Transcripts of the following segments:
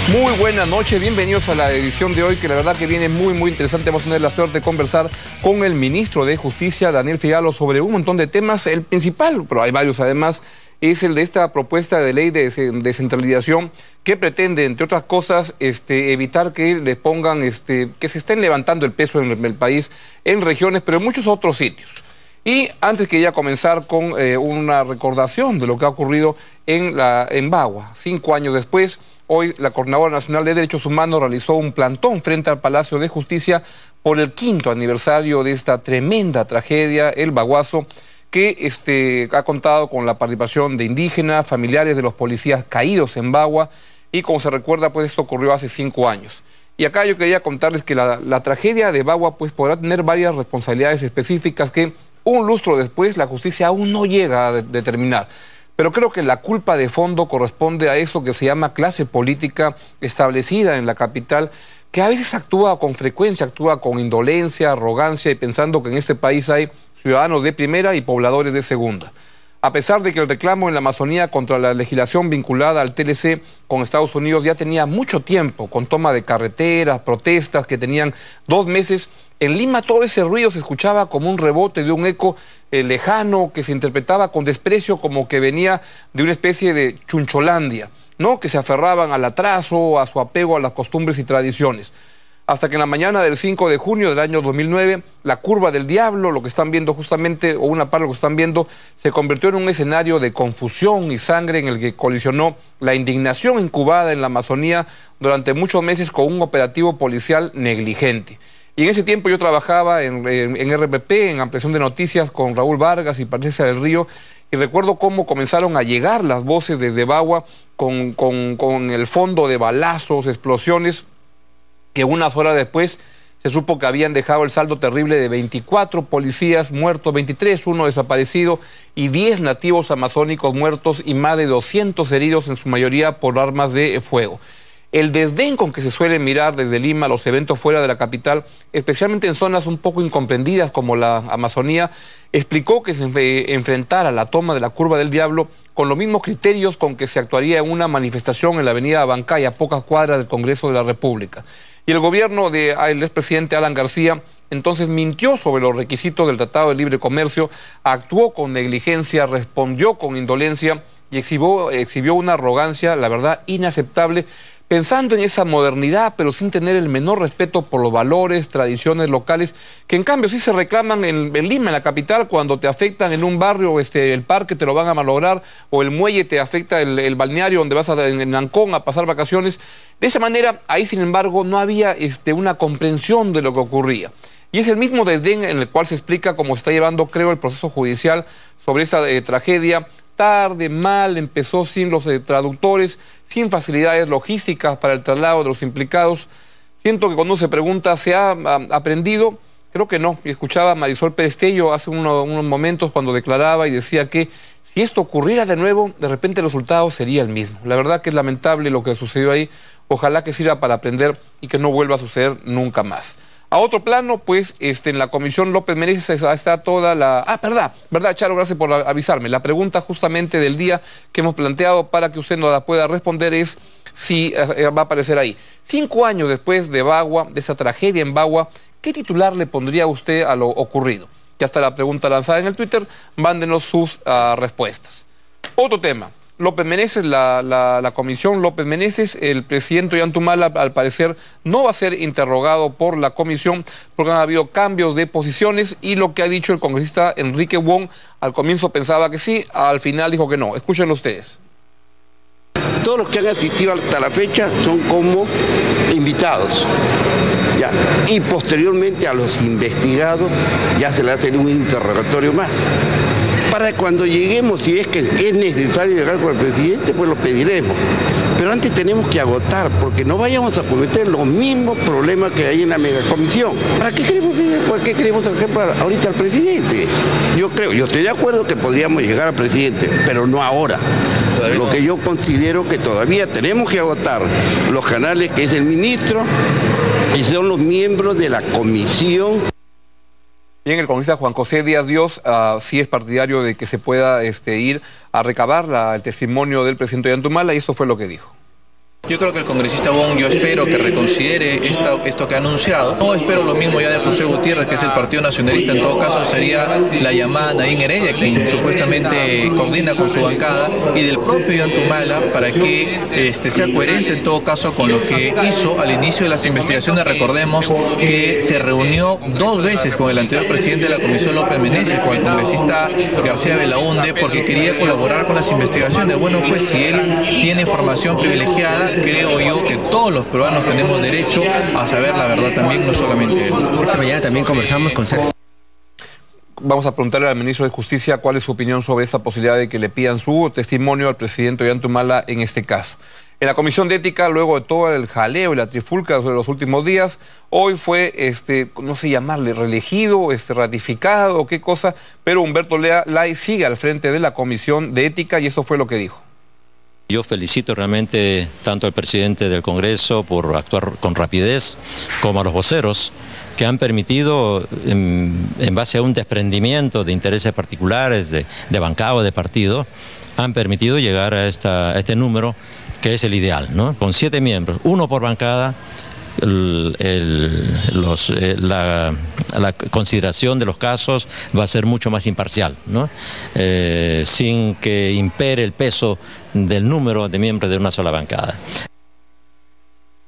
Muy buenas noches, bienvenidos a la edición de hoy, que la verdad que viene muy interesante. Vamos a tener la suerte de conversar con el ministro de Justicia, Daniel Figalo, sobre un montón de temas. El principal, pero hay varios además, es el de esta propuesta de ley de descentralización que pretende, entre otras cosas, evitar que les pongan, que se estén levantando el peso en el país, en regiones, pero en muchos otros sitios. Y antes quería comenzar con una recordación de lo que ha ocurrido en Bagua. 5 años después, hoy la Coordinadora Nacional de Derechos Humanos realizó un plantón frente al Palacio de Justicia por el 5º aniversario de esta tremenda tragedia, el Baguazo, que ha contado con la participación de indígenas, familiares de los policías caídos en Bagua, y como se recuerda, pues esto ocurrió hace 5 años. Y acá yo quería contarles que la tragedia de Bagua pues podrá tener varias responsabilidades específicas que un lustro después la justicia aún no llega a determinar. Pero creo que la culpa de fondo corresponde a eso que se llama clase política establecida en la capital, que a veces actúa con frecuencia, actúa con indolencia, arrogancia y pensando que en este país hay ciudadanos de primera y pobladores de segunda. A pesar de que el reclamo en la Amazonía contra la legislación vinculada al TLC con Estados Unidos ya tenía mucho tiempo, con toma de carreteras, protestas que tenían 2 meses, en Lima todo ese ruido se escuchaba como un rebote de un eco lejano que se interpretaba con desprecio como que venía de una especie de Chuncholandia, ¿no? Que se aferraban al atraso, a su apego a las costumbres y tradiciones. Hasta que en la mañana del 5 de junio del año 2009, la curva del diablo, lo que están viendo justamente, o una parte de lo que están viendo, se convirtió en un escenario de confusión y sangre en el que colisionó la indignación incubada en la Amazonía durante muchos meses con un operativo policial negligente. Y en ese tiempo yo trabajaba en RPP, en Ampliación de Noticias, con Raúl Vargas y Patricia del Río, y recuerdo cómo comenzaron a llegar las voces desde Bagua con el fondo de balazos, explosiones, que unas horas después se supo que habían dejado el saldo terrible de 24 policías muertos, 23, uno desaparecido, y 10 nativos amazónicos muertos y más de 200 heridos, en su mayoría por armas de fuego. El desdén con que se suele mirar desde Lima los eventos fuera de la capital, especialmente en zonas un poco incomprendidas como la Amazonía, explicó que se enfrentara la toma de la curva del diablo con los mismos criterios con que se actuaría en una manifestación en la avenida Abancay, a pocas cuadras del Congreso de la República. Y el gobierno del expresidente Alan García entonces mintió sobre los requisitos del Tratado de Libre Comercio, actuó con negligencia, respondió con indolencia y exhibió una arrogancia, la verdad, inaceptable, pensando en esa modernidad, pero sin tener el menor respeto por los valores, tradiciones locales, que en cambio sí se reclaman en Lima, en la capital, cuando te afectan en un barrio, el parque te lo van a malograr, o el muelle te afecta el balneario donde vas en Ancón a pasar vacaciones. De esa manera, ahí sin embargo no había una comprensión de lo que ocurría. Y es el mismo desdén en el cual se explica cómo se está llevando, creo, el proceso judicial sobre esa tragedia. Tarde, mal, empezó sin los traductores, sin facilidades logísticas para el traslado de los implicados. Siento que cuando se pregunta, ¿se ha aprendido? Creo que no. Y escuchaba a Marisol Perestello hace unos momentos cuando declaraba y decía que si esto ocurriera de nuevo, de repente el resultado sería el mismo. La verdad que es lamentable lo que sucedió ahí. Ojalá que sirva para aprender y que no vuelva a suceder nunca más. A otro plano, pues, en la Comisión López Meneses está toda la... verdad, Charo, gracias por avisarme. La pregunta justamente del día que hemos planteado para que usted nos la pueda responder es si va a aparecer ahí. 5 años después de Bagua, de esa tragedia en Bagua, ¿qué titular le pondría usted a lo ocurrido? Ya está la pregunta lanzada en el Twitter, mándenos sus respuestas. Otro tema. López Meneses, la comisión López Meneses, el presidente Ollantumala al parecer no va a ser interrogado por la comisión porque han habido cambios de posiciones y lo que ha dicho el congresista Enrique Wong, al comienzo pensaba que sí, al final dijo que no. Escúchenlo ustedes. Todos los que han asistido hasta la fecha son como invitados. Ya. Y posteriormente a los investigados ya se le hace un interrogatorio más. Para cuando lleguemos, si es que es necesario llegar con el presidente, pues lo pediremos. Pero antes tenemos que agotar, porque no vayamos a cometer los mismos problemas que hay en la megacomisión. ¿Para qué queremos hacer ahorita al presidente? Yo estoy de acuerdo que podríamos llegar al presidente, pero no ahora. Lo que yo considero que todavía tenemos que agotar los canales que es el ministro y son los miembros de la comisión. Bien, el congresista Juan José Díaz Dios sí es partidario de que se pueda ir a recabar el testimonio del presidente Ollantumala y eso fue lo que dijo. Yo creo que el congresista Wong, yo espero que reconsidere esto que ha anunciado. No espero lo mismo ya de José Gutiérrez, que es el Partido Nacionalista. En todo caso sería la llamada Nadine Heredia, quien supuestamente coordina con su bancada, y del propio Ollantumala, para que sea coherente en todo caso con lo que hizo al inicio de las investigaciones. Recordemos que se reunió 2 veces con el anterior presidente de la Comisión, López Meneses, con el congresista García Belaunde, porque quería colaborar con las investigaciones. Bueno, pues si él tiene información privilegiada, creo yo que todos los peruanos tenemos derecho a saber la verdad también, no solamente él. Esta mañana también conversamos con Sergio. Vamos a preguntarle al ministro de Justicia cuál es su opinión sobre esta posibilidad de que le pidan su testimonio al presidente Ollantumala en este caso. En la Comisión de Ética, luego de todo el jaleo y la trifulca de los últimos días, hoy fue, no sé llamarle, reelegido, ratificado, qué cosa, pero Humberto Lay sigue al frente de la Comisión de Ética y eso fue lo que dijo. Yo felicito realmente tanto al presidente del Congreso por actuar con rapidez, como a los voceros que han permitido, en base a un desprendimiento de intereses particulares, de bancada o de partido, han permitido llegar a este número que es el ideal, ¿no? Con 7 miembros, 1 por bancada. La consideración de los casos va a ser mucho más imparcial, ¿no? Sin que impere el peso del número de miembros de una sola bancada.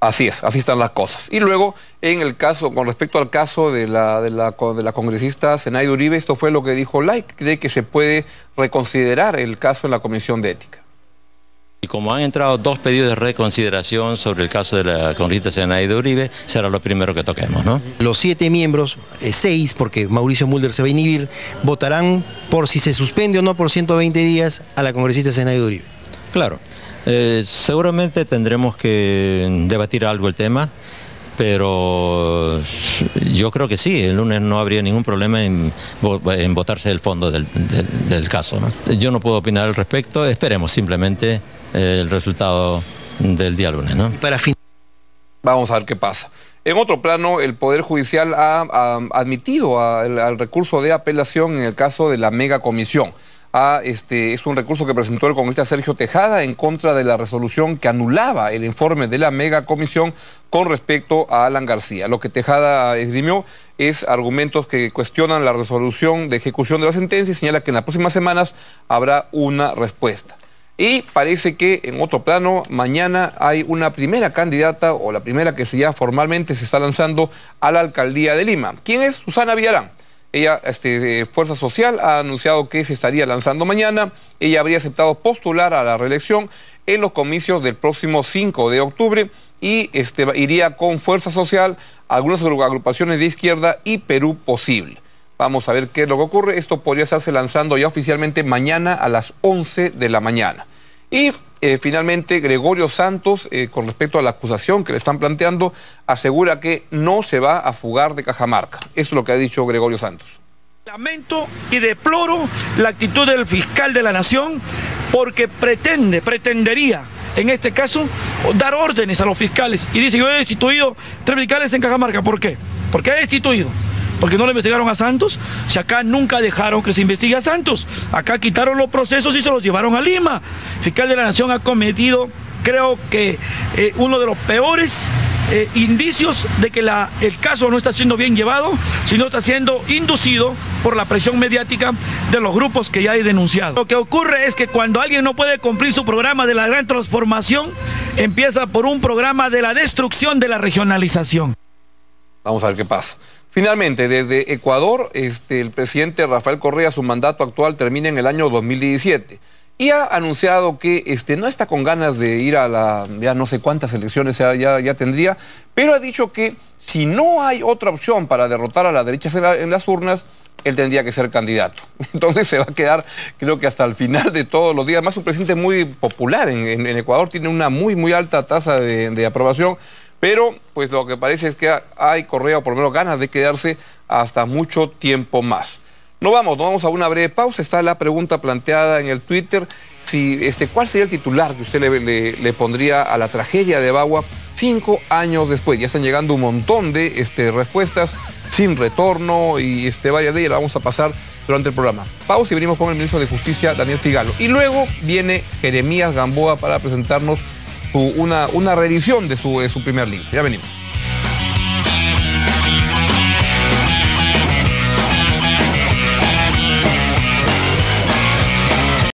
Así es, así están las cosas. Y luego, en el caso, con respecto al caso de la congresista Zenaida Uribe, esto fue lo que dijo Lay, cree que se puede reconsiderar el caso en la Comisión de Ética. Y como han entrado 2 pedidos de reconsideración sobre el caso de la congresista Zenaida Uribe, será lo primero que toquemos, ¿no? Los 7 miembros, 6, porque Mauricio Mulder se va a inhibir, votarán por si se suspende o no por 120 días a la congresista Zenaida Uribe. Claro, seguramente tendremos que debatir algo el tema, pero yo creo que sí, el lunes no habría ningún problema en votarse el fondo del caso, ¿no? Yo no puedo opinar al respecto, esperemos simplemente el resultado del día lunes, ¿no? Vamos a ver qué pasa. En otro plano, el Poder Judicial ha admitido al recurso de apelación en el caso de la megacomisión. Es un recurso que presentó el congresista Sergio Tejada en contra de la resolución que anulaba el informe de la megacomisión con respecto a Alan García. Lo que Tejada esgrimió es argumentos que cuestionan la resolución de ejecución de la sentencia y señala que en las próximas semanas habrá una respuesta. Y parece que en otro plano, mañana hay una primera candidata, o la primera que ya formalmente se está lanzando a la alcaldía de Lima. ¿Quién es? Susana Villarán. Ella, Fuerza Social, ha anunciado que se estaría lanzando mañana. Ella habría aceptado postular a la reelección en los comicios del próximo 5 de octubre y iría con Fuerza Social, algunas agrupaciones de izquierda y Perú Posible. Vamos a ver qué es lo que ocurre. Esto podría estarse lanzando ya oficialmente mañana a las 11 de la mañana. Y finalmente Gregorio Santos, con respecto a la acusación que le están planteando, asegura que no se va a fugar de Cajamarca. Eso es lo que ha dicho Gregorio Santos. Lamento y deploro la actitud del fiscal de la Nación porque pretendería, en este caso, dar órdenes a los fiscales. Y dice, yo he destituido 3 fiscales en Cajamarca. ¿Por qué? ¿Por qué he destituido? Porque no le investigaron a Santos. Si acá nunca dejaron que se investigue a Santos, acá quitaron los procesos y se los llevaron a Lima. El fiscal de la Nación ha cometido, creo que uno de los peores indicios de que el caso no está siendo bien llevado, sino está siendo inducido por la presión mediática de los grupos que ya he denunciado. Lo que ocurre es que cuando alguien no puede cumplir su programa de la gran transformación, empieza por un programa de la destrucción de la regionalización. Vamos a ver qué pasa. Finalmente, desde Ecuador, el presidente Rafael Correa, su mandato actual termina en el año 2017. Y ha anunciado que no está con ganas de ir a ya no sé cuántas elecciones ya tendría, pero ha dicho que si no hay otra opción para derrotar a la derecha en las urnas, él tendría que ser candidato. Entonces se va a quedar, creo que hasta el final de todos los días. Además, un presidente muy popular en Ecuador, tiene una muy alta tasa de aprobación. Pero, pues lo que parece es que hay Correa, o por lo menos ganas de quedarse hasta mucho tiempo más. Nos vamos a una breve pausa. Está la pregunta planteada en el Twitter. ¿Cuál sería el titular que usted le pondría a la tragedia de Bagua 5 años después? Ya están llegando un montón de respuestas sin retorno y varias de ellas las vamos a pasar durante el programa. Pausa y venimos con el ministro de Justicia, Daniel Figalo. Y luego viene Jeremías Gamboa para presentarnos una reedición de su primer libro. Ya venimos.